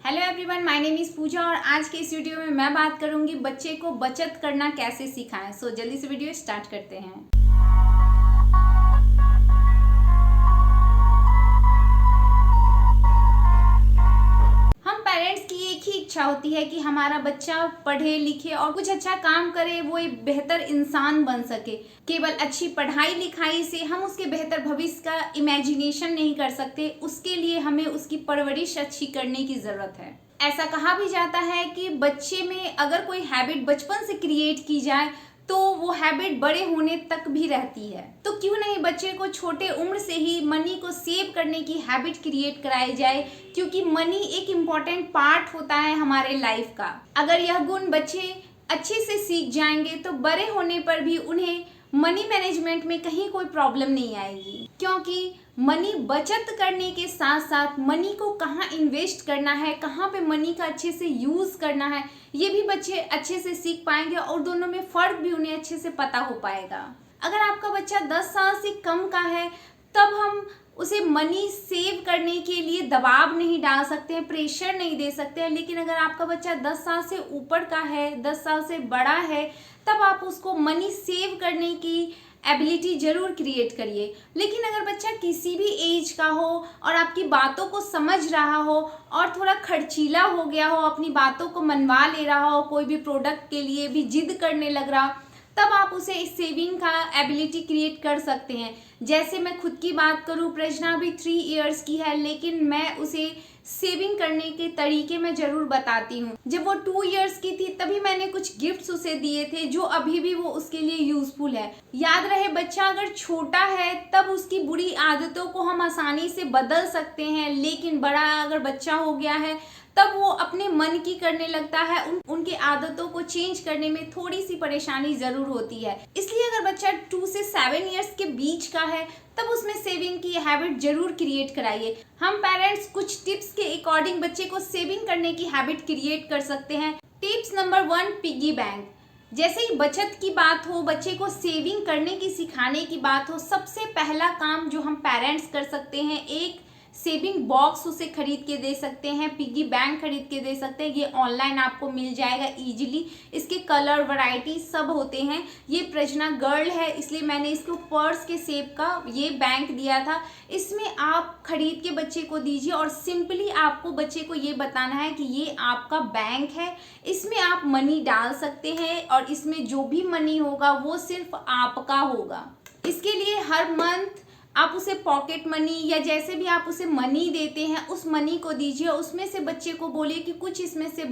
Hello everyone, my name is Pooja और आज के इस वीडियो में मैं बात करूंगी बच्चे को बचत करना कैसे सिखाएं। सो जल्दी से वीडियो स्टार्ट करते हैं। हम पेरेंट्स की एक ही इच्छा होती है कि हमारा बच्चा पढ़े लिखे और कुछ अच्छा काम करे, वो एक बेहतर इंसान बन सके। केवल अच्छी पढ़ाई लिखाई से हम उसके बेहतर भविष्य का इमेजिनेशन नहीं कर सकते, उसके लिए हमें उसकी परवरिश अच्छी करने की जरूरत है। ऐसा कहा भी जाता है कि बच्चे में अगर कोई हैबिट बचपन से क्रिएट की जाए तो वो हैबिट बड़े होने तक भी रहती है। तो क्यों नहीं बच्चे को छोटे उम्र से ही मनी को सेव करने की हैबिट क्रिएट कराई जाए, क्योंकि मनी एक इम्पॉर्टेंट पार्ट होता है हमारे लाइफ का। अगर यह गुण बच्चे अच्छे से सीख जाएंगे तो बड़े होने पर भी उन्हें मनी मैनेजमेंट में कहीं कोई प्रॉब्लम नहीं आएगी, क्योंकि मनी बचत करने के साथ साथ मनी को कहाँ इन्वेस्ट करना है, कहाँ पे मनी का अच्छे से यूज करना है, ये भी बच्चे अच्छे से सीख पाएंगे और दोनों में फर्क भी उन्हें अच्छे से पता हो पाएगा। अगर आपका बच्चा 10 साल से कम का है तब हम उसे मनी सेव करने के लिए दबाव नहीं डाल सकते हैं, प्रेशर नहीं दे सकते हैं। लेकिन अगर आपका बच्चा 10 साल से ऊपर का है, 10 साल से बड़ा है, तब आप उसको मनी सेव करने की एबिलिटी जरूर क्रिएट करिए। लेकिन अगर बच्चा किसी भी एज का हो और आपकी बातों को समझ रहा हो और थोड़ा खर्चीला हो गया हो, अपनी बातों को मनवा ले रहा हो, कोई भी प्रोडक्ट के लिए भी जिद करने लग रहा, तब आप उसे इस सेविंग का एबिलिटी क्रिएट कर सकते हैं। जैसे मैं खुद की बात करूं, प्रज्ञा अभी 3 इयर्स की है, लेकिन मैं उसे सेविंग करने के तरीके मैं जरूर बताती हूँ। जब वो 2 इयर्स की थी तभी मैंने कुछ गिफ्ट्स उसे दिए थे जो अभी भी वो उसके लिए यूजफुल है। याद रहे, बच्चा अगर छोटा है तब उसकी बुरी आदतों को हम आसानी से बदल सकते हैं, लेकिन बड़ा अगर बच्चा हो गया है तब वो अपने मन की करने लगता है। उनके आदतों को चेंज करने में थोड़ी सी परेशानी जरूर होती है। इसलिए अगर बच्चा 2 से 7 इयर्स के बीच का है तब उसमें सेविंग की हैबिट जरूर क्रिएट कराइए। हम पेरेंट्स कुछ टिप्स के अकॉर्डिंग बच्चे को सेविंग करने की हैबिट क्रिएट कर सकते हैं। Tips number 1, piggy bank. जैसे ही बचत की बात हो, बच्चे को सेविंग करने की सिखाने की बात हो, सबसे पहला काम जो हम पेरेंट्स कर सकते हैं, एक सेविंग बॉक्स उसे खरीद के दे सकते हैं, पिगी बैंक खरीद के दे सकते हैं। ये ऑनलाइन आपको मिल जाएगा इजीली। इसके कलर वैरायटी सब होते हैं। ये प्रज्ञा गर्ल है इसलिए मैंने इसको पर्स के शेप का ये बैंक दिया था। इसमें आप खरीद के बच्चे को दीजिए और सिंपली आपको बच्चे को ये बताना है कि ये आपका बैंक है, इसमें आप मनी डाल सकते हैं और इसमें जो भी मनी होगा वो सिर्फ आपका होगा। इसके लिए हर मंथ आप उसे पॉकेट मनी या जैसे भी आप उसे मनी देते हैं उस मनी को दीजिए। उसमें से बच्चे को बोलिए कि कुछ इसमें से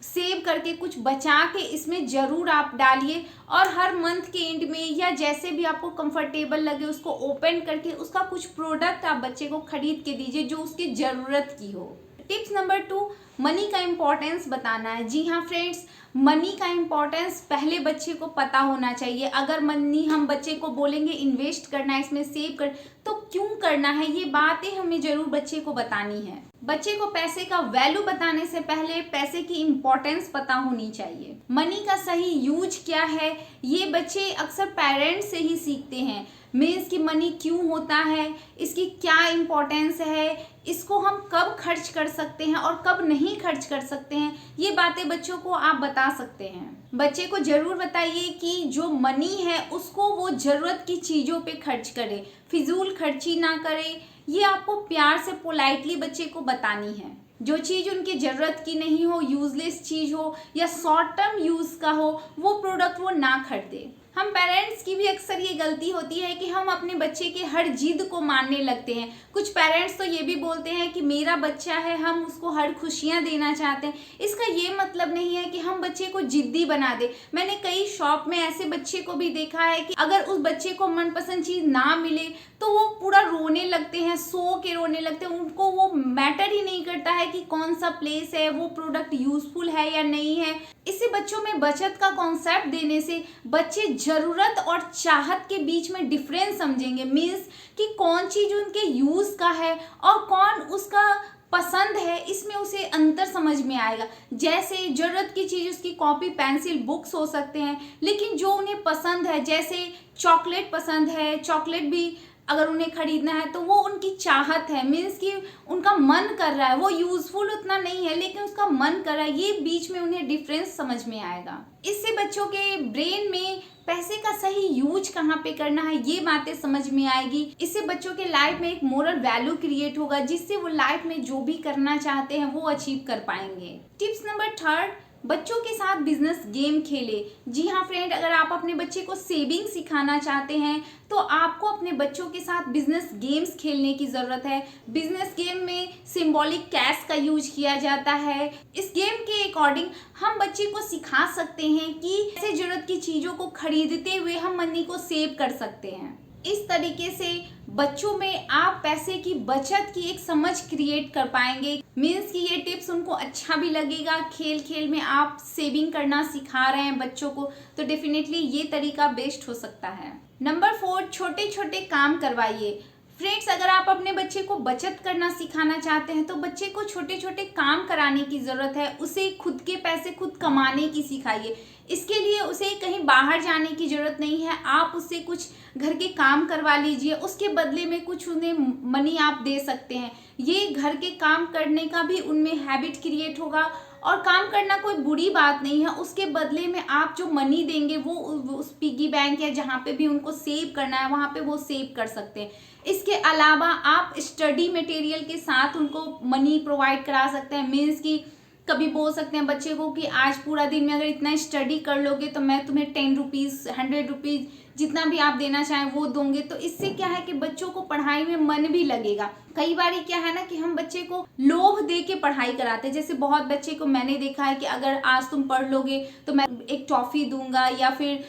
सेव करके कुछ बचा के इसमें जरूर आप डालिए, और हर मंथ के एंड में या जैसे भी आपको कंफर्टेबल लगे उसको ओपन करके उसका कुछ प्रोडक्ट आप बच्चे को खरीद के दीजिए जो उसकी ज़रूरत की हो। टिप्स नंबर 2, मनी का इम्पोर्टेंस बताना है। जी हाँ फ्रेंड्स, मनी का इम्पोर्टेंस पहले बच्चे को पता होना चाहिए। अगर मनी हम बच्चे को बोलेंगे इन्वेस्ट करना है, इसमें सेव कर, तो क्यों करना है, ये बातें हमें जरूर बच्चे को बतानी है। बच्चे को पैसे का वैल्यू बताने से पहले पैसे की इम्पोर्टेंस पता होनी चाहिए। मनी का सही यूज क्या है ये बच्चे अक्सर पेरेंट्स से ही सीखते हैं। मीन्स कि मनी क्यों होता है, इसकी क्या इम्पोर्टेंस है, इसको हम कब खर्च कर सकते हैं और कब नहीं खर्च कर सकते हैं, ये बातें बच्चों को आप बता सकते हैं। बच्चे को जरूर बताइए कि जो मनी है उसको वो जरूरत की चीज़ों पे खर्च करे, फिजूल खर्ची ना करे। ये आपको प्यार से पोलाइटली बच्चे को बतानी है। जो चीज़ उनकी ज़रूरत की नहीं हो, यूजलेस चीज़ हो या शॉर्ट टर्म यूज़ का हो, वो प्रोडक्ट वो ना खरीदे। हम पेरेंट्स की भी अक्सर ये गलती होती है कि हम अपने बच्चे के हर जिद को मानने लगते हैं। कुछ पेरेंट्स तो ये भी बोलते हैं कि मेरा बच्चा है, हम उसको हर खुशियाँ देना चाहते हैं। इसका ये मतलब नहीं है कि हम बच्चे को जिद्दी बना दे। मैंने कई शॉप में ऐसे बच्चे को भी देखा है कि अगर उस बच्चे को मनपसंद चीज़ ना मिले तो वो पूरा रोने लगते हैं, सो के रोने लगते हैं। उनको वो मैटर ही नहीं करता है कि कौन सा प्लेस है, वो प्रोडक्ट यूजफुल है या नहीं है। इससे बच्चों में बचत का कॉन्सेप्ट देने से बच्चे जरूरत और चाहत के बीच में डिफरेंस समझेंगे। मीन्स कि कौन चीज उनके यूज का है और कौन उसका पसंद है, इसमें उसे अंतर समझ में आएगा। जैसे जरूरत की चीज उसकी कॉपी पेंसिल बुक्स हो सकते हैं, लेकिन जो उन्हें पसंद है, जैसे चॉकलेट पसंद है, चॉकलेट भी अगर उन्हें खरीदना है तो वो उनकी चाहत है, मीन्स कि उनका मन कर रहा है, वो यूजफुल उतना नहीं है लेकिन उसका मन कर रहा है, ये बीच में उन्हें डिफरेंस समझ में आएगा। इससे बच्चों के ब्रेन में पैसे का सही यूज कहाँ पे करना है ये बातें समझ में आएगी। इससे बच्चों के लाइफ में एक मोरल वैल्यू क्रिएट होगा जिससे वो लाइफ में जो भी करना चाहते हैं वो अचीव कर पाएंगे। टिप्स नंबर 3, बच्चों के साथ बिजनेस गेम खेले। जी हाँ फ्रेंड, अगर आप अपने बच्चे को सेविंग सिखाना चाहते हैं तो आपको अपने बच्चों के साथ बिजनेस गेम्स खेलने की ज़रूरत है। बिजनेस गेम में सिंबॉलिक कैश का यूज किया जाता है। इस गेम के अकॉर्डिंग हम बच्चे को सिखा सकते हैं कि ऐसे ज़रूरत की चीज़ों को खरीदते हुए हम मनी को सेव कर सकते हैं। इस तरीके से बच्चों में आप पैसे की बचत की एक समझ क्रिएट कर पाएंगे। मीन्स कि ये टिप्स उनको अच्छा भी लगेगा, खेल खेल में आप सेविंग करना सिखा रहे हैं बच्चों को, तो डेफिनेटली ये तरीका बेस्ट हो सकता है। नंबर 4, छोटे छोटे काम करवाइए। फ्रेंड्स, अगर आप अपने बच्चे को बचत करना सिखाना चाहते हैं तो बच्चे को छोटे छोटे काम कराने की ज़रूरत है। उसे खुद के पैसे खुद कमाने की सिखाइए। इसके लिए उसे कहीं बाहर जाने की ज़रूरत नहीं है, आप उससे कुछ घर के काम करवा लीजिए, उसके बदले में कुछ उन्हें मनी आप दे सकते हैं। ये घर के काम करने का भी उनमें हैबिट क्रिएट होगा और काम करना कोई बुरी बात नहीं है। उसके बदले में आप जो मनी देंगे वो उस पिगी बैंक या जहाँ पे भी उनको सेव करना है वहाँ पे वो सेव कर सकते हैं। इसके अलावा आप स्टडी मटेरियल के साथ उनको मनी प्रोवाइड करा सकते हैं। मीन्स कि कभी बोल सकते हैं बच्चे को कि आज पूरा दिन में अगर इतना स्टडी कर लोगे तो मैं तुम्हें 10 रुपीज़ 100 रुपीज़ जितना भी आप देना चाहें वो दोगे। तो इससे क्या है कि बच्चों को पढ़ाई में मन भी लगेगा। कई बार क्या है ना कि हम बच्चे को लोभ दे के पढ़ाई कराते हैं। जैसे बहुत बच्चे को मैंने देखा है कि अगर आज तुम पढ़ लोगे तो मैं एक टॉफ़ी दूंगा या फिर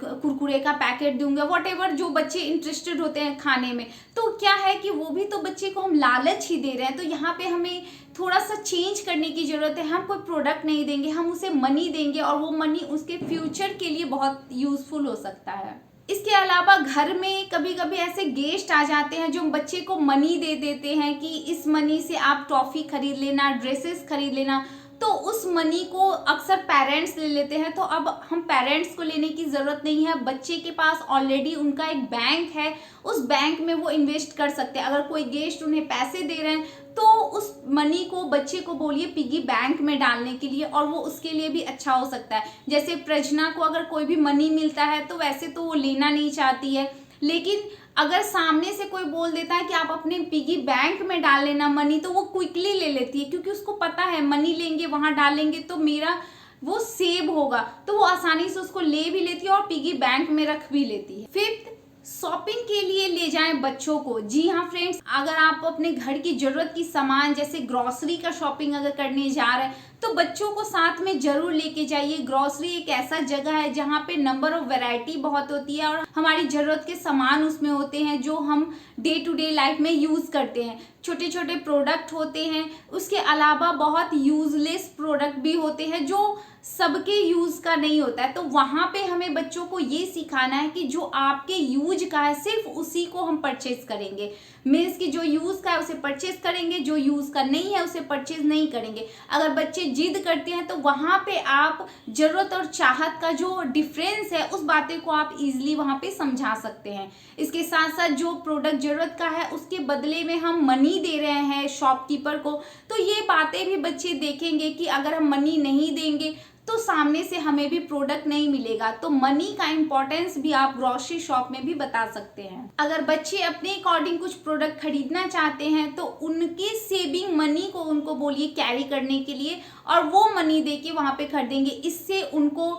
कुरकुरे का पैकेट दूंगा, वॉटेवर जो बच्चे इंटरेस्टेड होते हैं खाने में। तो क्या है कि वो भी तो बच्चे को हम लालच ही दे रहे हैं। तो यहाँ पे हमें थोड़ा सा चेंज करने की ज़रूरत है। हम कोई प्रोडक्ट नहीं देंगे, हम उसे मनी देंगे और वो मनी उसके फ्यूचर के लिए बहुत यूजफुल हो सकता है। इसके अलावा घर में कभी कभी ऐसे गेस्ट आ जाते हैं जो बच्चे को मनी दे देते हैं कि इस मनी से आप टॉफ़ी खरीद लेना, ड्रेसेस खरीद लेना। तो उस मनी को अक्सर पेरेंट्स ले लेते हैं। तो अब हम पेरेंट्स को लेने की ज़रूरत नहीं है, बच्चे के पास ऑलरेडी उनका एक बैंक है, उस बैंक में वो इन्वेस्ट कर सकते हैं। अगर कोई गेस्ट उन्हें पैसे दे रहे हैं तो उस मनी को बच्चे को बोलिए पिगी बैंक में डालने के लिए और वो उसके लिए भी अच्छा हो सकता है। जैसे प्रजना को अगर कोई भी मनी मिलता है तो वैसे तो वो लेना नहीं चाहती है, लेकिन अगर सामने से कोई बोल देता है कि आप अपने पिगी बैंक में डाल लेना मनी, तो वो क्विकली ले लेती है क्योंकि उसको पता है मनी लेंगे वहाँ डालेंगे तो मेरा वो सेव होगा। तो वो आसानी से उसको ले भी लेती है और पिगी बैंक में रख भी लेती है। 5, शॉपिंग के लिए ले जाएं बच्चों को। जी हाँ फ्रेंड्स, अगर आप अपने घर की जरूरत की सामान जैसे ग्रोसरी का शॉपिंग अगर करने जा रहे हैं तो बच्चों को साथ में जरूर लेके जाइए। ग्रोसरी एक ऐसा जगह है जहाँ पे नंबर ऑफ वैरायटी बहुत होती है और हमारी ज़रूरत के सामान उसमें होते हैं जो हम डे टू डे लाइफ में यूज़ करते हैं। छोटे छोटे प्रोडक्ट होते हैं, उसके अलावा बहुत यूजलेस प्रोडक्ट भी होते हैं जो सबके यूज़ का नहीं होता है। तो वहाँ पे हमें बच्चों को ये सिखाना है कि जो आपके यूज का है सिर्फ उसी को हम परचेज करेंगे। मीन्स कि जो यूज़ का है उसे परचेज करेंगे, जो यूज़ का नहीं है उसे परचेज नहीं करेंगे। अगर बच्चे जिद करते हैं तो वहाँ पे आप ज़रूरत और चाहत का जो डिफरेंस है उस बातें को आप इजीली वहाँ पे समझा सकते हैं। इसके साथ साथ जो प्रोडक्ट ज़रूरत का है उसके बदले में हम मनी दे रहे हैं शॉपकीपर को, तो ये बातें भी बच्चे देखेंगे कि अगर हम मनी नहीं देंगे तो सामने से हमें भी प्रोडक्ट नहीं मिलेगा। तो मनी का इम्पोर्टेंस भी आप ग्रोसरी शॉप में भी बता सकते हैं। अगर बच्चे अपने अकॉर्डिंग कुछ प्रोडक्ट खरीदना चाहते हैं तो उनके सेविंग मनी को उनको बोलिए कैरी करने के लिए और वो मनी दे के वहाँ पे खरीदेंगे। इससे उनको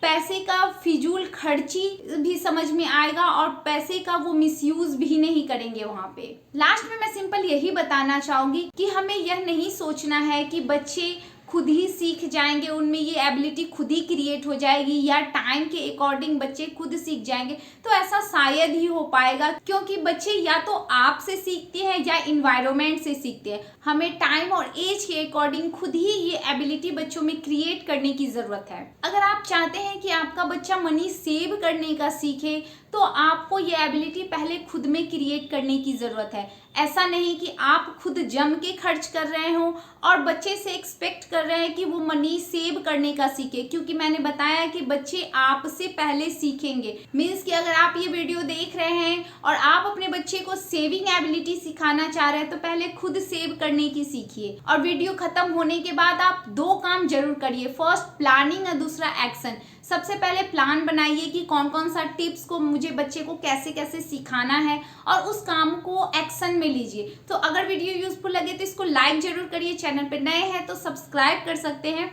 पैसे का फिजूल खर्ची भी समझ में आएगा और पैसे का वो मिसयूज भी नहीं करेंगे वहाँ पे। लास्ट में मैं सिंपल यही बताना चाहूँगी कि हमें यह नहीं सोचना है कि बच्चे खुद ही सीख जाएंगे, उनमें ये एबिलिटी खुद ही क्रिएट हो जाएगी या टाइम के अकॉर्डिंग बच्चे खुद सीख जाएंगे। तो ऐसा शायद ही हो पाएगा क्योंकि बच्चे या तो आपसे सीखते हैं या इन्वायरमेंट से सीखते हैं। हमें टाइम और एज के अकॉर्डिंग खुद ही ये एबिलिटी बच्चों में क्रिएट करने की ज़रूरत है। अगर आप चाहते हैं कि आपका बच्चा मनी सेव करने का सीखे तो आपको ये एबिलिटी पहले खुद में क्रिएट करने की ज़रूरत है। ऐसा नहीं कि आप खुद जम के खर्च कर रहे हो और बच्चे से एक्सपेक्ट कर रहे हैं कि वो मनी सेव करने का सीखे, क्योंकि मैंने बताया कि बच्चे आपसे पहले सीखेंगे। मीन्स कि अगर आप ये वीडियो देख रहे हैं और आप अपने बच्चे को सेविंग एबिलिटी सिखाना चाह रहे हैं तो पहले खुद सेव करने की सीखिए। और वीडियो खत्म होने के बाद आप 2 काम जरूर करिए, फर्स्ट प्लानिंग और दूसरा एक्शन। सबसे पहले प्लान बनाइए कि कौन कौन सा टिप्स को मुझे बच्चे को कैसे कैसे सिखाना है और उस काम को एक्शन में लीजिए। तो अगर वीडियो यूजफुल लगे तो इसको लाइक जरूर करिए, चैनल पे नए हैं तो सब्सक्राइब कर सकते हैं।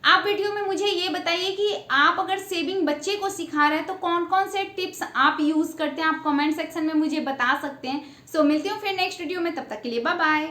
आप वीडियो में मुझे ये बताइए कि आप अगर सेविंग बच्चे को सिखा रहे हैं तो कौन कौन से टिप्स आप यूज करते हैं, आप कमेंट सेक्शन में मुझे बता सकते हैं। सो मिलती हूँ फिर नेक्स्ट वीडियो में, तब तक के लिए बाय बाय।